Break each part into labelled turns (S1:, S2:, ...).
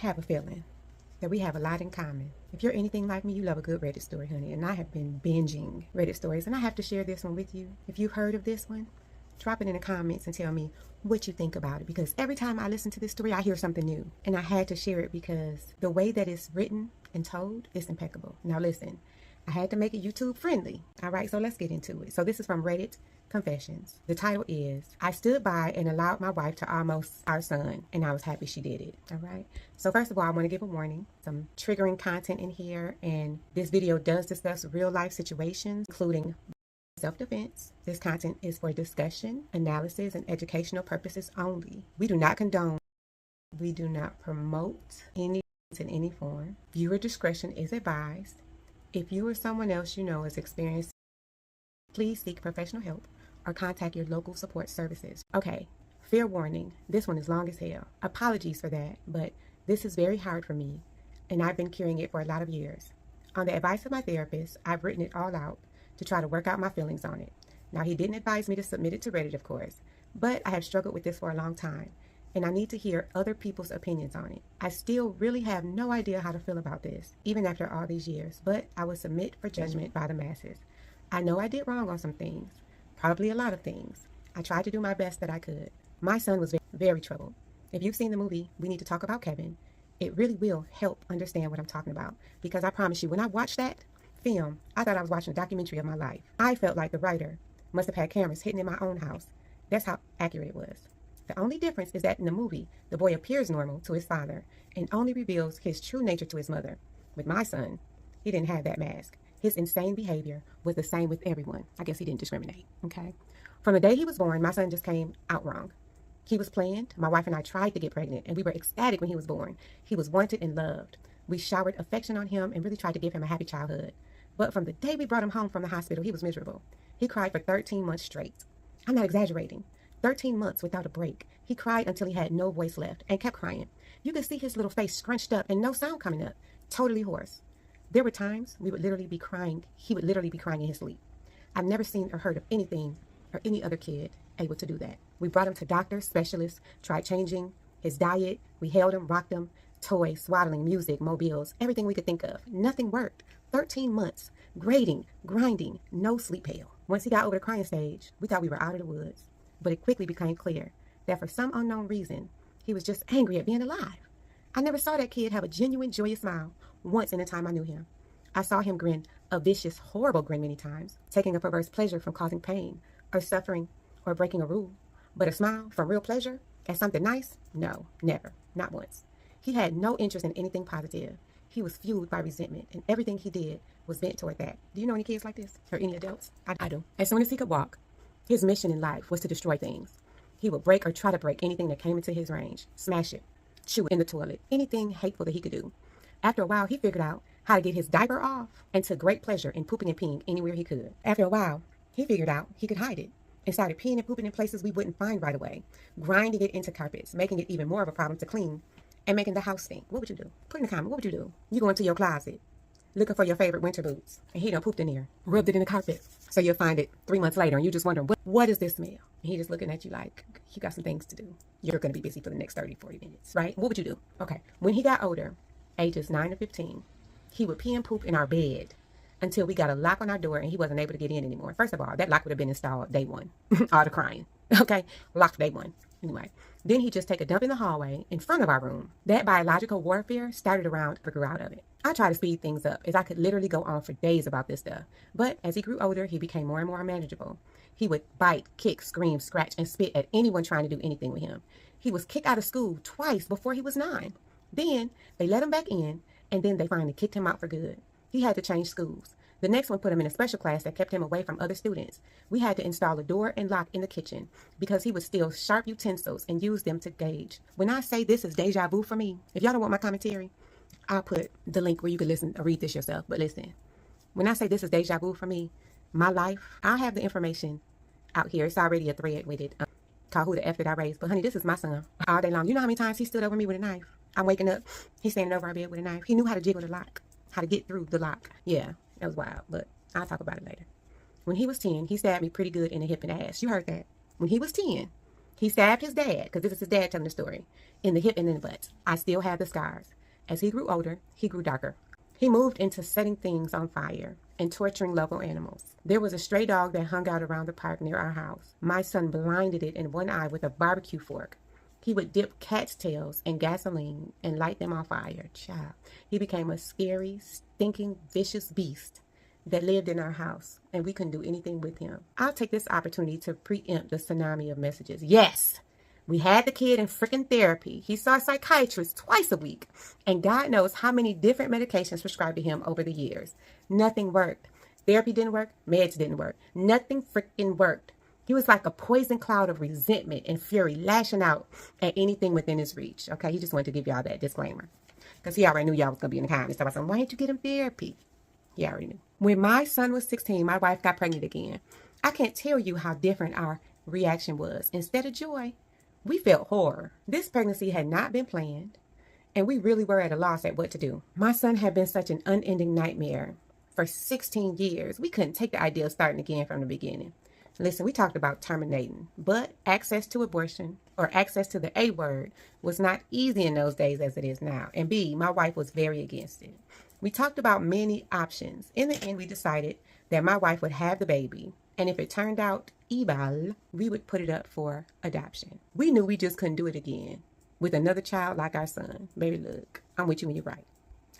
S1: have a feeling that we have a lot in common. If you're anything like me, you love a good Reddit story, honey. And I have been binging Reddit stories, and I have to share this one with you. If you've heard of this one, drop it in the comments and tell me what you think about it. Because every time I listen to this story, I hear something new. And I had to share it because the way that it's written and told is impeccable. Now listen, I had to make it YouTube friendly. All right, so let's get into it. So this is from Reddit Confessions. The title is, I stood by and allowed my wife to almost our son, and I was happy she did it. All right. So first of all, I want to give a warning. Some triggering content in here, and this video does discuss real life situations, including self-defense. This content is for discussion, analysis, and educational purposes only. We do not condone, we do not promote any in any form. Viewer discretion is advised. If you or someone else you know is experiencing, please seek professional help or contact your local support services. Okay, fair warning, this one is long as hell. Apologies for that, but this is very hard for me, and I've been carrying it for a lot of years. On the advice of my therapist, I've written it all out to try to work out my feelings on it. Now, he didn't advise me to submit it to Reddit, of course, but I have struggled with this for a long time, and I need to hear other people's opinions on it. I still really have no idea how to feel about this, even after all these years, but I will submit for judgment by the masses. I know I did wrong on some things, probably a lot of things. I tried to do my best that I could. My son was very troubled. If you've seen the movie, We Need to Talk About Kevin, it really will help understand what I'm talking about. Because I promise you, when I watched that film, I thought I was watching a documentary of my life. I felt like the writer must have had cameras hidden in my own house. That's how accurate it was. The only difference is that in the movie, the boy appears normal to his father and only reveals his true nature to his mother. With my son, he didn't have that mask. His insane behavior was the same with everyone. I guess he didn't discriminate, okay? From the day he was born, my son just came out wrong. He was planned. My wife and I tried to get pregnant, and we were ecstatic when he was born. He was wanted and loved. We showered affection on him and really tried to give him a happy childhood. But from the day we brought him home from the hospital, he was miserable. He cried for 13 months straight. I'm not exaggerating. 13 months without a break. He cried until he had no voice left and kept crying. You could see his little face scrunched up and no sound coming up. Totally hoarse. There were times we would literally be crying. He would literally be crying in his sleep. I've never seen or heard of anything or any other kid able to do that. We brought him to doctors, specialists, tried changing his diet. We held him, rocked him, toys, swaddling, music, mobiles, everything we could think of. Nothing worked. 13 months, grading, grinding, no sleep hell. Once he got over the crying stage, we thought we were out of the woods. But it quickly became clear that for some unknown reason, he was just angry at being alive. I never saw that kid have a genuine, joyous smile once in the time I knew him. I saw him grin a vicious, horrible grin many times, taking a perverse pleasure from causing pain or suffering or breaking a rule. But a smile from real pleasure at something nice? No, never, not once. He had no interest in anything positive. He was fueled by resentment, and everything he did was bent toward that. Do you know any kids like this? Or any adults? I do. As soon as he could walk, his mission in life was to destroy things. He would break or try to break anything that came into his range, smash it, chew it in the toilet, anything hateful that he could do. After a while, he figured out how to get his diaper off and took great pleasure in pooping and peeing anywhere he could. After a while, he figured out he could hide it and started peeing and pooping in places we wouldn't find right away, grinding it into carpets, making it even more of a problem to clean, and making the house stink. What would you do? Put in the comment, what would you do? You go into your closet, looking for your favorite winter boots, and he done pooped in there, rubbed it in the carpet. So you'll find it 3 months later, and you're just wondering, what is this smell? And he just looking at you like, you got some things to do. You're going to be busy for the next 30, 40 minutes, right? What would you do? Okay. When he got older, ages 9 to 15, he would pee and poop in our bed until we got a lock on our door and he wasn't able to get in anymore. First of all, that lock would have been installed day one. All the crying. Okay. Locked day one. Anyway, then he'd just take a dump in the hallway in front of our room. That biological warfare started around to grow out of it. I try to speed things up as I could literally go on for days about this stuff. But as he grew older, he became more and more unmanageable. He would bite, kick, scream, scratch, and spit at anyone trying to do anything with him. He was kicked out of school twice before he was 9. Then they let him back in, and then they finally kicked him out for good. He had to change schools. The next one put him in a special class that kept him away from other students. We had to install a door and lock in the kitchen because he would steal sharp utensils and use them to gauge. When I say this is deja vu for me, if y'all don't want my commentary, I'll put the link where you can listen or read this yourself. But listen, when I say this is deja vu for me, my life, I have the information out here. It's already a thread with it called Who the F Did I Raise? But honey, this is my son all day long. You know how many times he stood over me with a knife? I'm waking up, he's standing over our bed with a knife. He knew how to jiggle the lock, how to get through the lock. Yeah, that was wild, but I'll talk about it later. When he was 10, he stabbed me pretty good in the hip and ass. You heard that. When he was 10, He stabbed his dad, because this is his dad telling the story, in the hip and in the butt. I still have the scars. As he grew older, he grew darker. He moved into setting things on fire and torturing local animals. There was a stray dog that hung out around the park near our house. My son blinded it in one eye with a barbecue fork. He would dip cats' tails in gasoline and light them on fire. Child. He became a scary, stinking, vicious beast that lived in our house, and we couldn't do anything with him. I'll take this opportunity to preempt the tsunami of messages. Yes, we had the kid in freaking therapy. He saw a psychiatrist twice a week, and God knows how many different medications prescribed to him over the years. Nothing worked. Therapy didn't work. Meds didn't work. Nothing freaking worked. He was like a poison cloud of resentment and fury, lashing out at anything within his reach. Okay, he just wanted to give y'all that disclaimer, because he already knew y'all was going to be in the comments. So I said, why didn't you get him therapy? He already knew. When my son was 16, my wife got pregnant again. I can't tell you how different our reaction was. Instead of joy, we felt horror. This pregnancy had not been planned, and we really were at a loss at what to do. My son had been such an unending nightmare for 16 years. We couldn't take the idea of starting again from the beginning. Listen, we talked about terminating, but access to abortion, or access to the A word, was not easy in those days as it is now. And B, my wife was very against it. We talked about many options. In the end, we decided that my wife would have the baby, and if it turned out evil, we would put it up for adoption. We knew we just couldn't do it again with another child like our son. Baby, look, I'm with you when you're right.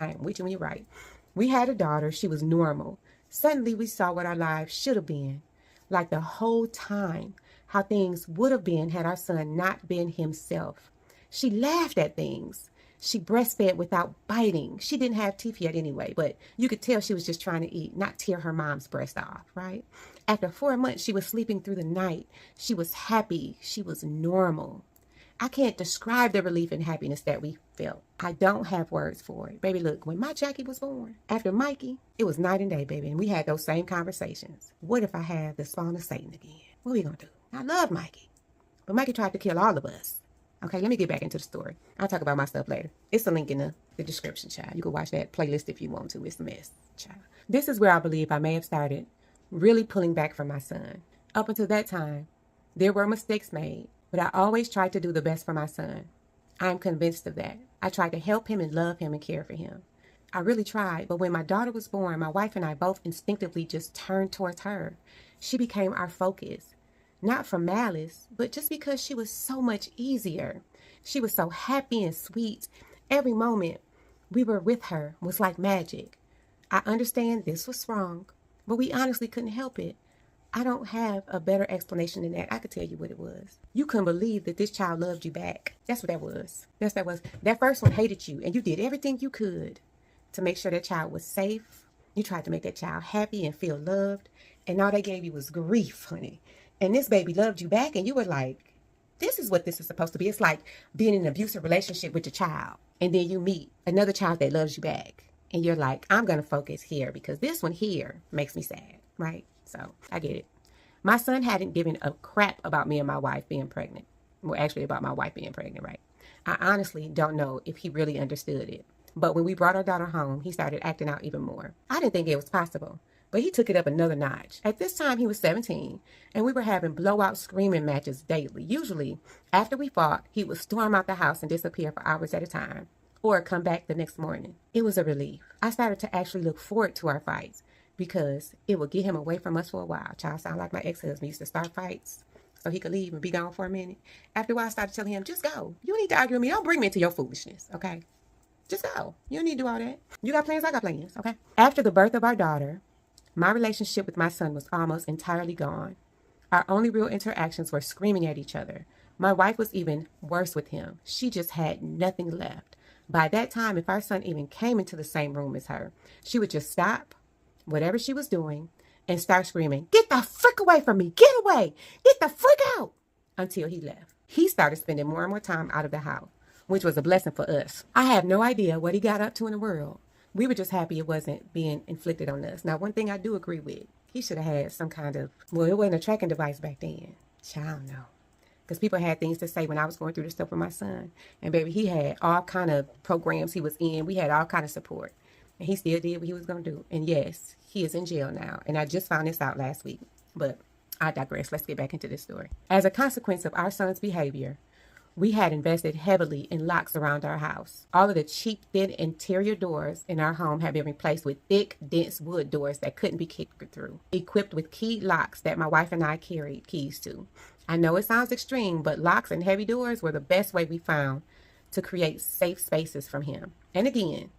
S1: I am with you when you're right. We had a daughter. She was normal. Suddenly, we saw what our lives should have been. Like the whole time, how things would have been had our son not been himself. She laughed at things. She breastfed without biting. She didn't have teeth yet anyway, but you could tell she was just trying to eat, not tear her mom's breast off, right? After 4 months, she was sleeping through the night. She was happy. She was normal. I can't describe the relief and happiness that we felt. I don't have words for it. Baby, look, when my Jackie was born, after Mikey, it was night and day, baby, and we had those same conversations. What if I have the spawn of Satan again? What are we going to do? I love Mikey, but Mikey tried to kill all of us. Okay, let me get back into the story. I'll talk about my stuff later. It's a link in the description, child. You can watch that playlist if you want to. It's a mess, child. This is where I believe I may have started really pulling back from my son. Up until that time, there were mistakes made, but I always tried to do the best for my son. I'm convinced of that. I tried to help him and love him and care for him. I really tried, but when my daughter was born, my wife and I both instinctively just turned towards her. She became our focus. Not from malice, but just because she was so much easier. She was so happy and sweet. Every moment we were with her was like magic. I understand this was wrong, but we honestly couldn't help it. I don't have a better explanation than that. I could tell you what it was. You couldn't believe that this child loved you back. That's what that was. That's what that was. That first one hated you, and you did everything you could to make sure that child was safe. You tried to make that child happy and feel loved, and all they gave you was grief, honey. And this baby loved you back, and you were like, this is what this is supposed to be. It's like being in an abusive relationship with your child, and then you meet another child that loves you back, and you're like, I'm going to focus here because this one here makes me sad, right? So I get it. My son hadn't given a crap about me and my wife being pregnant. Well, actually about my wife being pregnant, right? I honestly don't know if he really understood it. But when we brought our daughter home, he started acting out even more. I didn't think it was possible, but he took it up another notch. At this time, he was 17, and we were having blowout screaming matches daily. Usually, after we fought, he would storm out the house and disappear for hours at a time, or come back the next morning. It was a relief. I started to actually look forward to our fights, because it would get him away from us for a while. Child sound like my ex-husband used to start fights so he could leave and be gone for a minute. After a while, I started telling him, just go. You don't need to argue with me. Don't bring me into your foolishness, okay? Just go. You don't need to do all that. You got plans, I got plans, okay? After the birth of our daughter, my relationship with my son was almost entirely gone. Our only real interactions were screaming at each other. My wife was even worse with him. She just had nothing left. By that time, if our son even came into the same room as her, she would just stop whatever she was doing and start screaming, get the frick away from me, get away, get the frick out, until he left. He started spending more and more time out of the house, which was a blessing for us. I have no idea what he got up to in the world. We were just happy it wasn't being inflicted on us. Now, one thing I do agree with, he should have had some kind of, well, it wasn't a tracking device back then. I don't know. Because people had things to say when I was going through this stuff with my son. And baby, he had all kind of programs he was in. We had all kind of support. And he still did what he was going to do. And yes, he is in jail now. And I just found this out last week. But I digress. Let's get back into this story. As a consequence of our son's behavior, we had invested heavily in locks around our house. All of the cheap, thin interior doors in our home have been replaced with thick, dense wood doors that couldn't be kicked through, equipped with keyed locks that my wife and I carried keys to. I know it sounds extreme, but locks and heavy doors were the best way we found to create safe spaces from him. And again,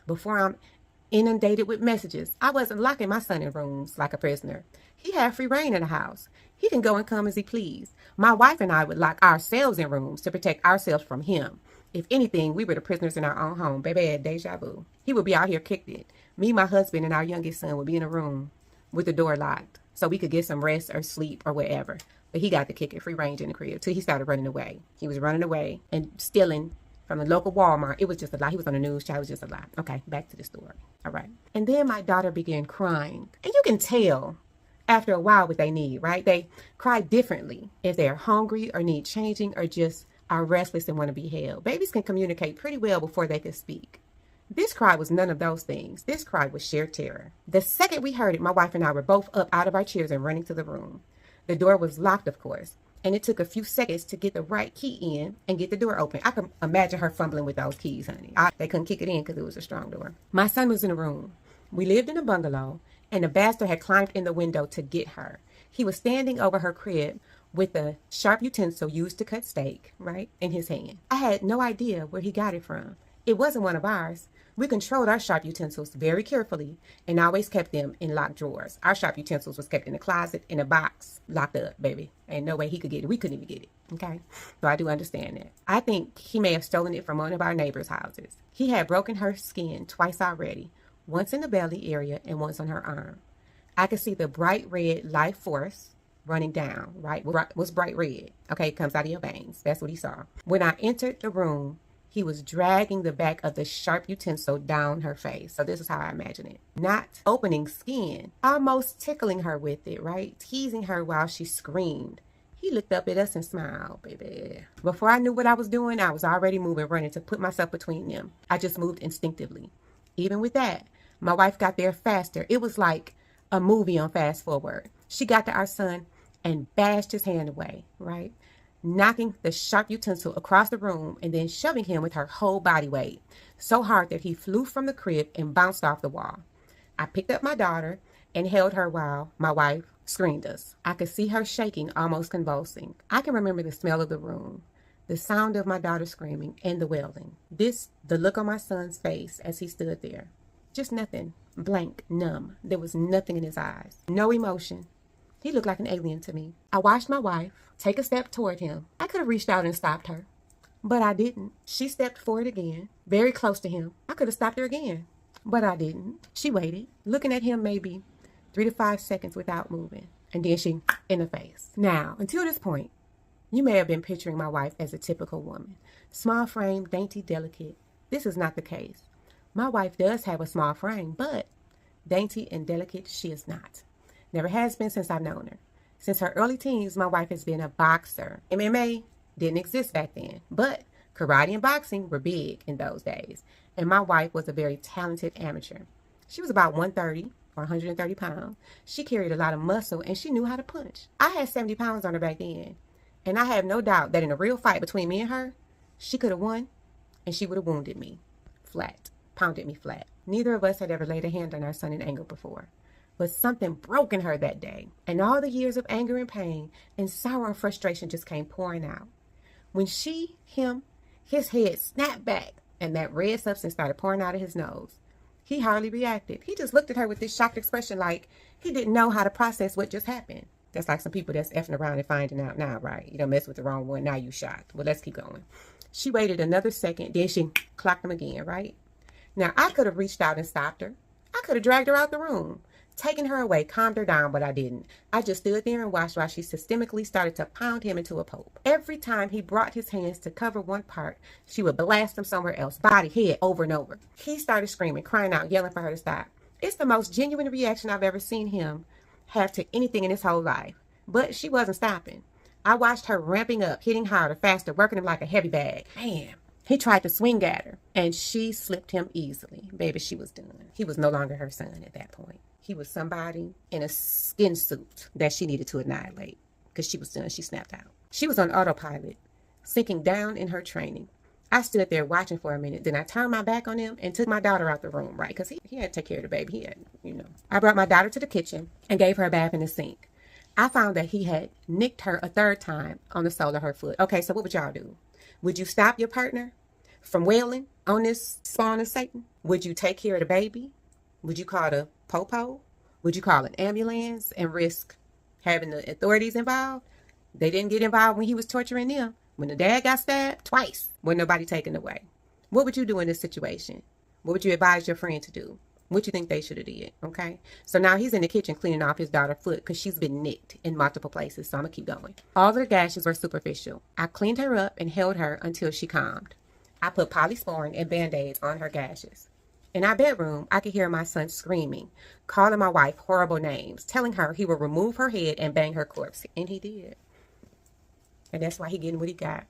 S1: before I'm inundated with messages, I wasn't locking my son in rooms like a prisoner. He had free reign in the house. He can go and come as he pleased. My wife and I would lock ourselves in rooms to protect ourselves from him. If anything, we were the prisoners in our own home. Baby had deja vu. He would be out here kicked it. Me, my husband, and our youngest son would be in a room with the door locked so we could get some rest or sleep or whatever. But he got to kick it free range in the crib till he started running away. He was running away and stealing from the local Walmart. It was just a lot. He was on the news. It was just a lot. Okay, back to the story. All right. And then my daughter began crying. And you can tell after a while what they need, right? They cry differently if they're hungry or need changing or just are restless and want to be held. Babies can communicate pretty well before they can speak. This cry was none of those things. This cry was sheer terror. The second we heard it, my wife and I were both up out of our chairs and running to the room. The door was locked, of course, and it took a few seconds to get the right key in and get the door open. I can imagine her fumbling with those keys, honey. They couldn't kick it in because it was a strong door. My son was in the room. We lived in a bungalow, and the bastard had climbed in the window to get her. He was standing over her crib with a sharp utensil used to cut steak, right, in his hand. I had no idea where he got it from. It wasn't one of ours. We controlled our sharp utensils very carefully and always kept them in locked drawers. Our sharp utensils was kept in a closet, in a box, locked up, baby. Ain't no way he could get it. We couldn't even get it, okay? So I do understand that. I think he may have stolen it from one of our neighbors' houses. He had broken her skin twice already, once in the belly area and once on her arm. I could see the bright red life force running down, right? Was bright red. Okay, it comes out of your veins. That's what he saw. When I entered the room, he was dragging the back of the sharp utensil down her face. So this is how I imagine it. Not opening skin, almost tickling her with it, right? Teasing her while she screamed. He looked up at us and smiled, baby. Before I knew what I was doing, I was already moving, running to put myself between them. I just moved instinctively. Even with that, my wife got there faster. It was like a movie on fast forward. She got to our son and bashed his hand away, right? Knocking the sharp utensil across the room and then shoving him with her whole body weight, so hard that he flew from the crib and bounced off the wall. I picked up my daughter and held her while my wife screamed us. I could see her shaking, almost convulsing. I can remember the smell of the room, the sound of my daughter screaming, and the wailing. The look on my son's face as he stood there. Just nothing. Blank, numb. There was nothing in his eyes. No emotion. He looked like an alien to me. I watched my wife take a step toward him. I could have reached out and stopped her, but I didn't. She stepped forward again, very close to him. I could have stopped her again, but I didn't. She waited, looking at him maybe 3 to 5 seconds without moving, and then she in the face. Now, until this point, you may have been picturing my wife as a typical woman. Small frame, dainty, delicate. This is not the case. My wife does have a small frame, but dainty and delicate she is not. Never has been since I've known her. Since her early teens, my wife has been a boxer. MMA didn't exist back then, but karate and boxing were big in those days. And my wife was a very talented amateur. She was about 130 or 130 pounds. She carried a lot of muscle and she knew how to punch. I had 70 pounds on her back then. And I have no doubt that in a real fight between me and her, she could have won and she would have wounded me flat, pounded me flat. Neither of us had ever laid a hand on our son in anger before. But something broke in her that day, and all the years of anger and pain and sorrow and frustration just came pouring out. When his head snapped back, and that red substance started pouring out of his nose. He hardly reacted. He just looked at her with this shocked expression like he didn't know how to process what just happened. That's like some people that's effing around and finding out now, right? You don't mess with the wrong one, now you shocked. Well, let's keep going. She waited another second, then she clocked him again, right? Now, I could have reached out and stopped her. I could have dragged her out the room, taken her away, calmed her down, but I didn't. I just stood there and watched while she systemically started to pound him into a pulp. Every time he brought his hands to cover one part, she would blast him somewhere else, body, head, over and over. He started screaming, crying out, yelling for her to stop. It's the most genuine reaction I've ever seen him have to anything in his whole life. But she wasn't stopping. I watched her ramping up, hitting harder, faster, working him like a heavy bag. Man, He tried to swing at her, and she slipped him easily. Baby, she was done. He was no longer her son at that point. He was somebody in a skin suit that she needed to annihilate because she was done. She snapped out. She was on autopilot, sinking down in her training. I stood there watching for a minute. Then I turned my back on him and took my daughter out the room, right? Because he had to take care of the baby. He had, I brought my daughter to the kitchen and gave her a bath in the sink. I found that he had nicked her a third time on the sole of her foot. Okay, so what would y'all do? Would you stop your partner from wailing on this spawn of Satan? Would you take care of the baby? Would you call the popo? Would you call an ambulance and risk having the authorities involved? They didn't get involved when he was torturing them. When the dad got stabbed twice, wasn't nobody taken away. What would you do in this situation? What would you advise your friend to do? What you think they should have did, okay? So now he's in the kitchen cleaning off his daughter's foot because she's been nicked in multiple places. So I'm going to keep going. All of the gashes were superficial. I cleaned her up and held her until she calmed. I put polysporin and Band-Aids on her gashes. In our bedroom, I could hear my son screaming, calling my wife horrible names, telling her he would remove her head and bang her corpse. And he did. And that's why he getting what he got.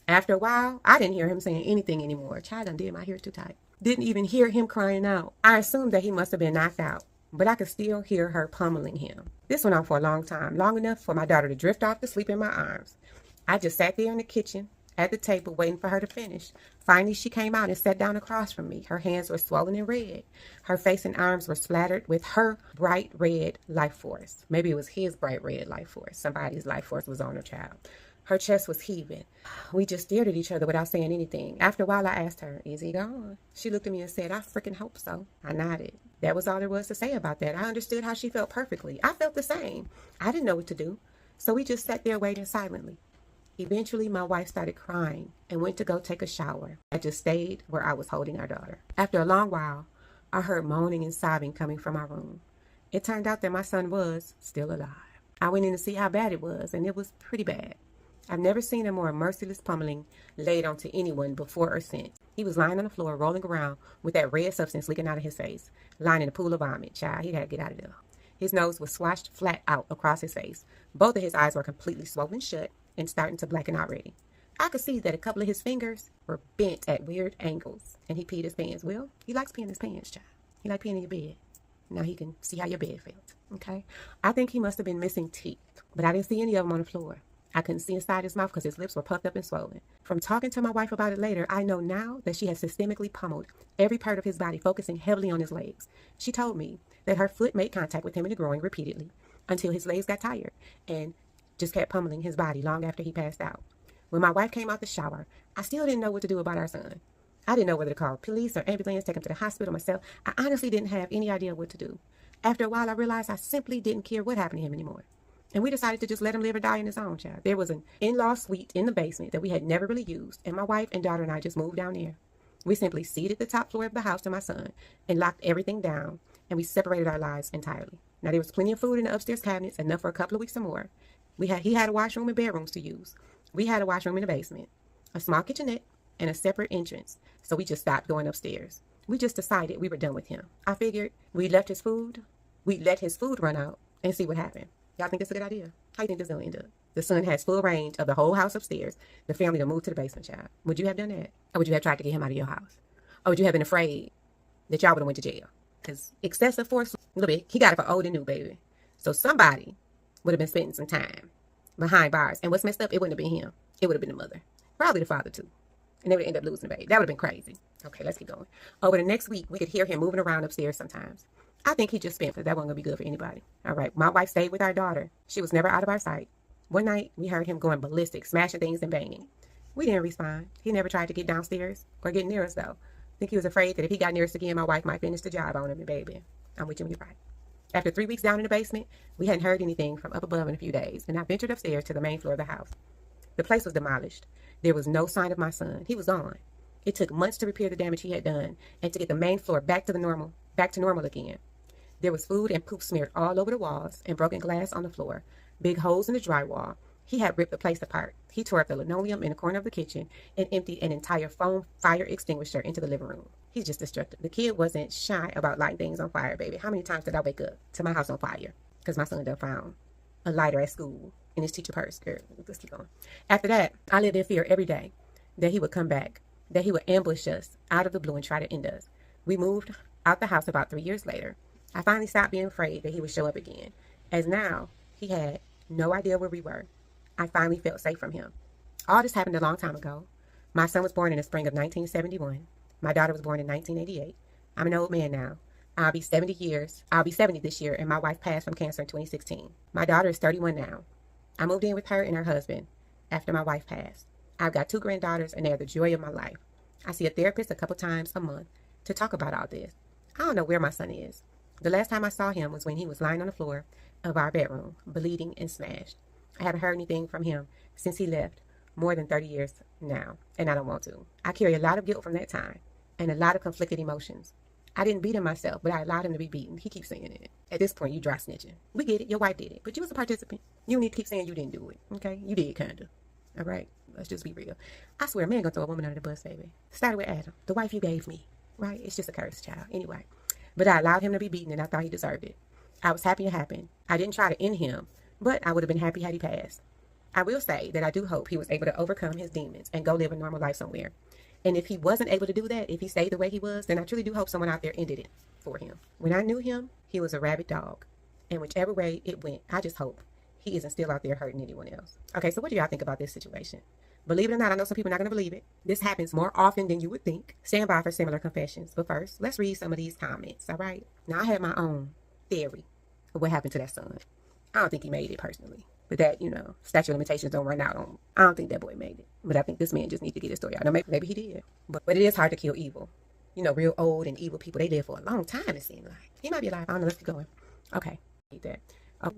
S1: After a while, I didn't hear him saying anything anymore. Child done did my hair too tight. Didn't even hear him crying out. I assumed that he must have been knocked out, but I could still hear her pummeling him. This went on for a long time, long enough for my daughter to drift off to sleep in my arms. I just sat there in the kitchen at the table waiting for her to finish. Finally, she came out and sat down across from me. Her hands were swollen and red. Her face and arms were splattered with her bright red life force. Maybe it was his bright red life force. Somebody's life force was on her child. Her chest was heaving. We just stared at each other without saying anything. After a while, I asked her, "Is he gone?" She looked at me and said, "I freaking hope so." I nodded. That was all there was to say about that. I understood how she felt perfectly. I felt the same. I didn't know what to do. So we just sat there waiting silently. Eventually, my wife started crying and went to go take a shower. I just stayed where I was holding our daughter. After a long while, I heard moaning and sobbing coming from our room. It turned out that my son was still alive. I went in to see how bad it was, and it was pretty bad. I've never seen a more merciless pummeling laid onto anyone before or since. He was lying on the floor, rolling around with that red substance leaking out of his face, lying in a pool of vomit. Child, he had to get out of there. His nose was swashed flat out across his face. Both of his eyes were completely swollen shut and starting to blacken already. I could see that a couple of his fingers were bent at weird angles, and he peed his pants. Well, he likes peeing his pants, child. He likes peeing in your bed. Now he can see how your bed felt, okay? I think he must have been missing teeth, but I didn't see any of them on the floor. I couldn't see inside his mouth because his lips were puffed up and swollen. From talking to my wife about it later, I know now that she had systemically pummeled every part of his body, focusing heavily on his legs. She told me that her foot made contact with him in the groin repeatedly until his legs got tired and just kept pummeling his body long after he passed out. When my wife came out the shower, I still didn't know what to do about our son. I didn't know whether to call police or ambulance, take him to the hospital myself. I honestly didn't have any idea what to do. After a while, I realized I simply didn't care what happened to him anymore. And we decided to just let him live or die in his own, child. There was an in-law suite in the basement that we had never really used, and my wife and daughter and I just moved down there. We simply seeded the top floor of the house to my son and locked everything down, and we separated our lives entirely. Now, there was plenty of food in the upstairs cabinets, enough for a couple of weeks or more. He had a washroom and bedrooms to use. We had a washroom in the basement, a small kitchenette, and a separate entrance, so we just stopped going upstairs. We just decided we were done with him. I figured we'd let his food run out and see what happened. Y'all think this is a good idea? How do you think this is going to end up? The son has full range of the whole house upstairs. The family to move to the basement, child. Would you have done that? Or would you have tried to get him out of your house? Or would you have been afraid that y'all would have went to jail? Because excessive force, a little bit, he got it for old and new, baby. So somebody would have been spending some time behind bars. And what's messed up, it wouldn't have been him. It would have been the mother. Probably the father, too. And they would end up losing the baby. That would have been crazy. Okay, let's keep going. Over the next week, we could hear him moving around upstairs sometimes. I think he just spent, because that wasn't going to be good for anybody. All right, my wife stayed with our daughter. She was never out of our sight. One night, we heard him going ballistic, smashing things and banging. We didn't respond. He never tried to get downstairs or get near us, though. I think he was afraid that if he got near us again, my wife might finish the job on him, and baby, I'm with you when you're right. After 3 weeks down in the basement, we hadn't heard anything from up above in a few days, and I ventured upstairs to the main floor of the house. The place was demolished. There was no sign of my son. He was gone. It took months to repair the damage he had done and to get the main floor back to normal again. There was food and poop smeared all over the walls and broken glass on the floor, big holes in the drywall. He had ripped the place apart. He tore up the linoleum in the corner of the kitchen and emptied an entire foam fire extinguisher into the living room. He's just destructive. The kid wasn't shy about lighting things on fire, baby. How many times did I wake up to my house on fire? Because my son done found a lighter at school in his teacher purse. Girl, let's keep going. After that, I lived in fear every day that he would come back that he would ambush us out of the blue and try to end us. We moved out the house about 3 years later. I finally stopped being afraid that he would show up again, as now he had no idea where we were. I finally felt safe from him. All this happened a long time ago. My son was born in the spring of 1971. My daughter was born in 1988. I'm an old man now. I'll be 70 this year, and my wife passed from cancer in 2016. My daughter is 31 now. I moved in with her and her husband after my wife passed. I've got 2 granddaughters, and they're the joy of my life. I see a therapist a couple times a month to talk about all this. I don't know where my son is. The last time I saw him was when he was lying on the floor of our bedroom, bleeding and smashed. I haven't heard anything from him since he left, more than 30 years now, and I don't want to. I carry a lot of guilt from that time and a lot of conflicted emotions. I didn't beat him myself, but I allowed him to be beaten. He keeps saying it. At this point, you dry snitching. We get it. Your wife did it, but you was a participant. You need to keep saying you didn't do it, okay? You did, kind of. All right? Let's just be real. I swear, a man gonna throw a woman under the bus, baby. Started with Adam, the wife you gave me, right? It's just a curse, child. Anyway, but I allowed him to be beaten, and I thought he deserved it. I was happy it happened. I didn't try to end him, but I would have been happy had he passed. I will say that I do hope he was able to overcome his demons and go live a normal life somewhere. And if he wasn't able to do that, if he stayed the way he was, then I truly do hope someone out there ended it for him. When I knew him, he was a rabid dog. And whichever way it went, I just hope he isn't still out there hurting anyone else. Okay, so what do y'all think about this situation? Believe it or not, I know some people are not going to believe it. This happens more often than you would think. Stand by for similar confessions. But first, let's read some of these comments, all right? Now, I have my own theory of what happened to that son. I don't think he made it personally. But that, statute of limitations don't run out on. I don't think that boy made it. But I think this man just needs to get his story out. Now, maybe he did. But it is hard to kill evil. Real old and evil people, they live for a long time, it seems like. He might be alive. I don't know. Let's keep going. Okay. Need that.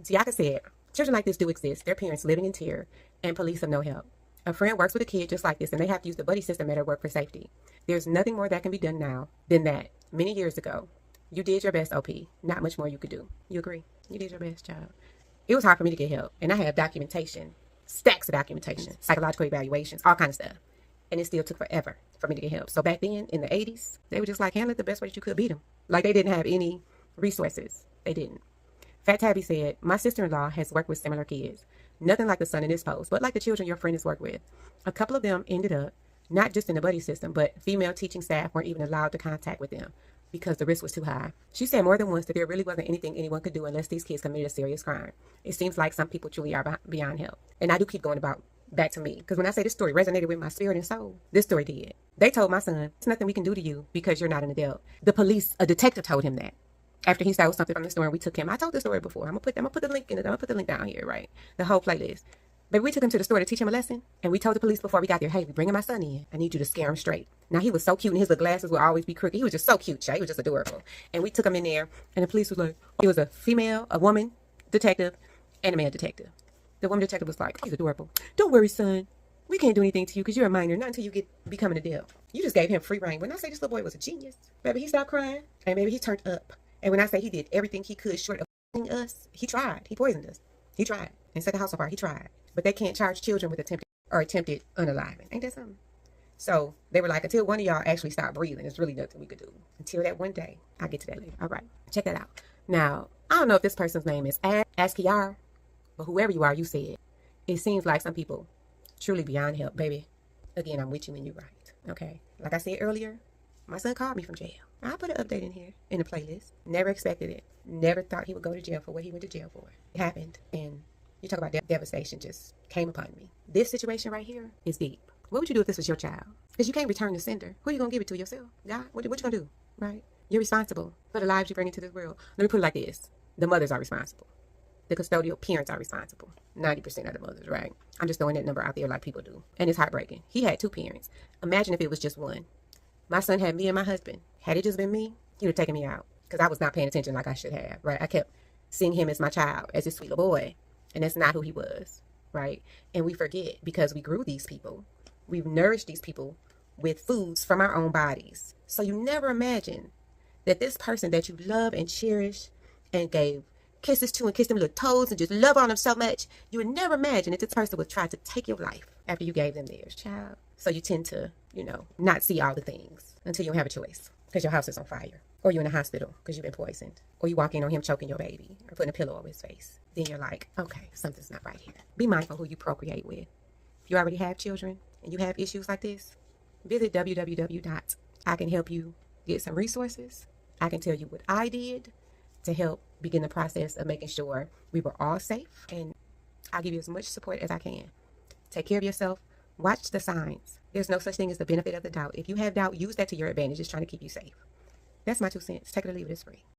S1: See, like I said, children like this do exist. Their parents living in terror and police have no help. A friend works with a kid just like this, and they have to use the buddy system at their work for safety. There's nothing more that can be done now than that. Many years ago, you did your best, OP. Not much more you could do. You agree? You did your best, child. It was hard for me to get help, and I have documentation, stacks of documentation, psychological evaluations, all kinds of stuff, and it still took forever for me to get help. So back then, in the 80s, they were just like, handle it the best way that you could, beat them. Like they didn't have any resources. They didn't. Fat Tabby said, my sister-in-law has worked with similar kids. Nothing like the son in this post, but like the children your friend has worked with. A couple of them ended up, not just in the buddy system, but female teaching staff weren't even allowed to contact with them because the risk was too high. She said more than once that there really wasn't anything anyone could do unless these kids committed a serious crime. It seems like some people truly are beyond help. And I do keep going back to me, because when I say this story resonated with my spirit and soul, this story did. They told my son, there's nothing we can do to you because you're not an adult. The police, a detective told him that. After he stole something from the store and we took him. I told the story before. I'm gonna put the link in it. I'm gonna put the link down here, right? The whole playlist. But we took him to the store to teach him a lesson, and we told the police before we got there, hey, we're bringing my son in. I need you to scare him straight. Now, he was so cute, and his little glasses would always be crooked. He was just so cute, child. He was just adorable. And we took him in there, and the police was like, it was a woman detective, and a male detective. The woman detective was like, he's adorable. Don't worry, son. We can't do anything to you because you're a minor, not until you become an adult. You just gave him free reign. When I say this little boy was a genius, baby, he stopped crying, and maybe he turned up. And when I say he did everything he could short of us, he tried. He poisoned us. He tried. And set the house on fire. He tried. But they can't charge children with attempted unaliving. Ain't that something? So they were like, until one of y'all actually stop breathing, there's really nothing we could do. Until that one day. I'll get to that later. All right. Check that out. Now, I don't know if this person's name is Askiar, but whoever you are, you said. It seems like some people truly beyond help, baby. Again, I'm with you when you're right. Okay. Like I said earlier, my son called me from jail. I'll put an update in here in the playlist. Never expected it. Never thought he would go to jail for what he went to jail for. It happened. And you talk about devastation just came upon me. This situation right here is deep. What would you do if this was your child? Because you can't return the sender. Who are you going to give it to? Yourself? God? What you going to do? Right? You're responsible for the lives you bring into this world. Let me put it like this. The mothers are responsible. The custodial parents are responsible. 90% of the mothers, right? I'm just throwing that number out there like people do. And it's heartbreaking. He had 2 parents. Imagine if it was just one. My son had me and my husband. Had it just been me, he would have taken me out because I was not paying attention like I should have, right? I kept seeing him as my child, as this sweet little boy, and that's not who he was, right? And we forget because we grew these people. We've nourished these people with foods from our own bodies. So you never imagine that this person that you love and cherish and gave kisses to and kissed them little toes and just love on them so much, you would never imagine that this person would try to take your life after you gave them theirs, child. So you tend to, not see all the things until you don't have a choice because your house is on fire, or you're in a hospital because you've been poisoned, or you walk in on him choking your baby or putting a pillow over his face. Then you're like, okay, something's not right here. Be mindful who you procreate with. If you already have children and you have issues like this, Visit I can help you get some resources. I can tell you what I did to help begin the process of making sure we were all safe, and I'll give you as much support as I can. Take care of yourself. Watch the signs. There's no such thing as the benefit of the doubt. If you have doubt, use that to your advantage. It's trying to keep you safe. That's my 2 cents. Take it or leave it. It's free.